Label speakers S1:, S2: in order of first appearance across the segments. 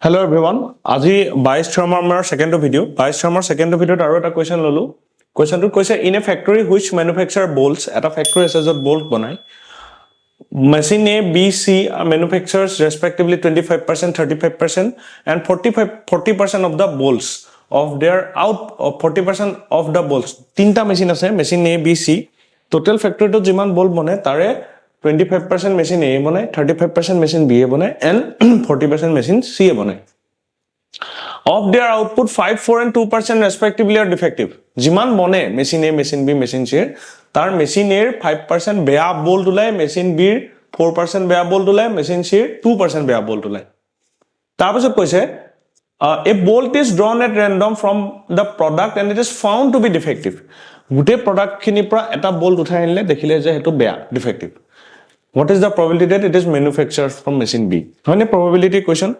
S1: Hello everyone. আজি 22 Sharma's second video. 22 Sharma's second video আৰু এটা question ললো. Question টো কৈছে in a factory which manufacture bolts, এটা factory আছে যত bolt বনায়. Machine A, B, C manufactures respectively 25%, 35% and 40% of the bolts of their out of 40% of the bolts. তিনটা machine আছে, machine A, B, C. Total factory টো যিমান bolt বনে তাৰে 25% machine A বনায়, 35% machine B বনায় and 40% machine C বনায়. Of their output 5, 4 and 2% respectively are defective. যিমান বনে machine A, machine B, machine C তাৰ machine A 5% বেয়া bolt ওলায়, machine B 4% বেয়া bolt ওলায়, machine C 2% বেয়া bolt ওলায়. তাৰপিছত কৈছে a bolt is drawn at random from the product and it is found to be defective. গোটে product খিনিৰ পৰা এটা bolt উঠাই আনিলে দেখিলে যে হেতু বেয়া defective. What is the probability that it is manufactured from machine B? হয়নে probability question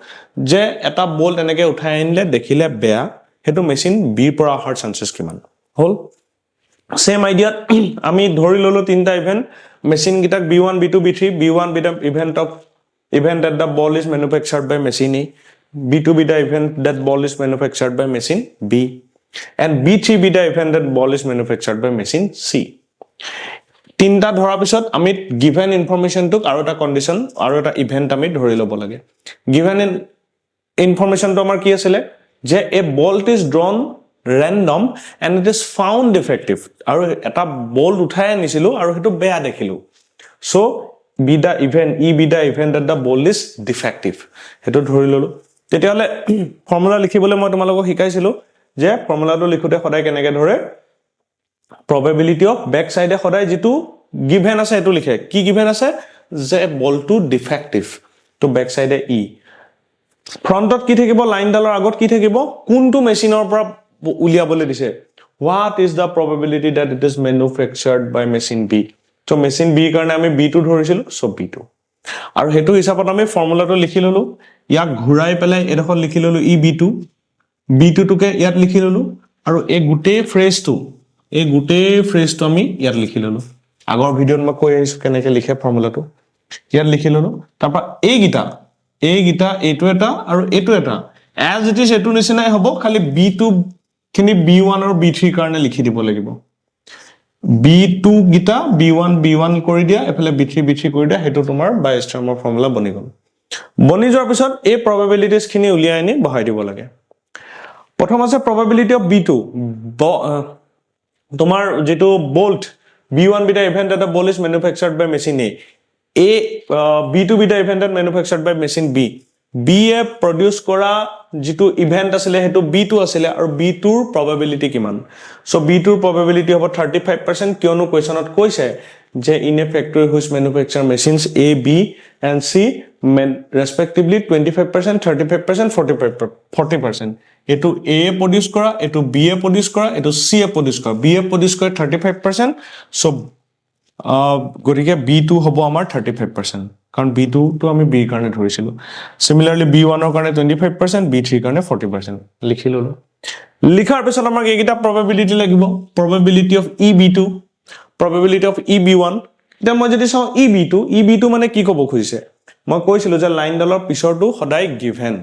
S1: যে এটা bolt এনেকে উঠাই আনিলে দেখিলে বেয়া হেতু machine B পৰা অহাৰ chances কিমান হল same idea আমি ধৰি ললো তিনটা event machine গিটাক B1 B2 B3 B1 be the event that the ball is manufactured by machine A, B2 be the event that ball is manufactured by machine B, and B3 be the event that ball is manufactured by machine C. তিনটা ধৰা পিছত আমি given information টোক আৰু এটা condition আৰু এটা event আমি ধৰি লব লাগে given information টো আমাৰ কি আছিল যে a bolt is drawn random and it is found defective আৰু এটা bolt উঠাই আনিছিলো আৰু হেতু বেয়া দেখিলো so be the event that the bolt is defective হেতু ধৰি ললো তেতিয়ালে ফৰ্মুলা লিখিবলৈ মই তোমালোকক শিকাইছিলো যে ফৰ্মুলাটো লিখোতে সদায় কেনেকে ধৰে probability of back side এ সদায় যেটো given আছে এটো লিখে কি given আছে যে বল টু ডিফেক্টিভ তো back side এ e ফ্ৰন্টত কি থাকিব লাইন ডালৰ আগত কি থাকিব কোনটো মেচিনৰ পৰা উলিয়াবলৈ দিছে what is the probability that it is manufactured by machine B তো machine B কাৰণে আমি B2 ধৰিছিলো so B2 আৰু হেতু হিচাপত আমি ফৰ্মুলাটো লিখি ললো ইয়াক ঘুৰাই পেলাই এডখৰ লিখি ললো e B2 টোকে ইয়াত লিখি ললো আৰু এই গুটে ফ্ৰেজটো আমি ইয়াত লিখি ললো আগৰ ভিডিওত মই কৈ আহিছো কেনেকৈ লিখে ফৰ্মুলাটো ইয়াত লিখি ললো তাৰপা এই গিটা এইটো এটা আৰু এইটো এটা as it is এটো নিচিনাই হ'ব খালি B2 খিনি B1 আৰু B3 কাৰণে লিখি দিব লাগিব B2 গিটা B1 কৰি দিয়া এফালে B3 কৰি দিয়া হেতু তোমাৰ বায়স্টামৰ ফৰ্মুলা বনি গল বনি যোৱাৰ পিছত এই probabilities খিনি উলিয়াই আনি বহাই দিব লাগে প্ৰথম আছে probability of B2 তোমার যেটো bolt B1 be the event that the bolt is manufactured by machine A B2 be the event that manufactured by machine B A produce কৰা যেটো event আছিল হেতু B2 আছিল আৰু B2 ৰ probability কিমান so B2 ৰ probability হ'ব 35% কিয়নো কোৱেশ্যনত কৈছে যে in a factory which manufacture machines A B and C respectively 25% 35% 40% এটো A produce কৰা এটো B produce কৰা এটো C produce কৰা B produce কৰে 35% so গৰিকে B2 হ'ব আমাৰ 35% কাৰণ B2 তো আমি B কাৰণে ধৰিছিলো similarly B1 ৰ কাৰণে 25% B3 কাৰণে 40% লিখি ললো লিখাৰ পিছত আমাক এইটা probability লাগিব probability of EB2 probability of EB1 এটা মই যদি চাও EB2 মানে কি ক'ব খুজিছে মই কৈছিলো যে লাইন ডালৰ পিছৰটো সদায় given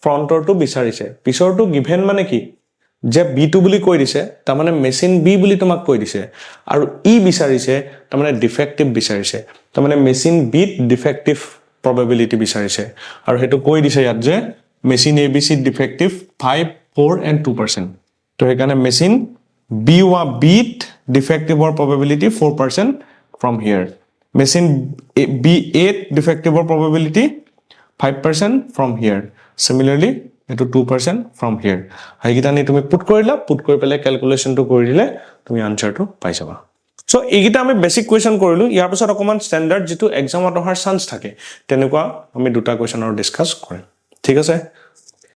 S1: ফ্ৰন্টৰটো বিচাৰিছে পিছৰটো given মানে কি যে B2 বুলি কৈ দিছে তা মানে মেচিন B বুলি তোমাক কৈ দিছে আৰু E বিচাৰিছে তা মানে ডিফেক্টিভ বিচাৰিছে তা মানে মেচিন B ডিফেক্টিভ probability বিচাৰিছে আৰু হেতু কৈ দিছে ইয়াত যে মেচিন ABC ডিফেক্টিভ 5 4 and 2% তো হেকানে machine B ডিফেক্টিভৰ probability 4% from here machine B8 defective probability 5% from here similarly eto 2% from here haigita ni tumi put kori pele calculation to kori dile tumi answer to pai jaba so egita ami basic question korilu yar pasot okoman standard jitu exam ot ohar chance thake tenekwa ami duta question or discuss korim thik ase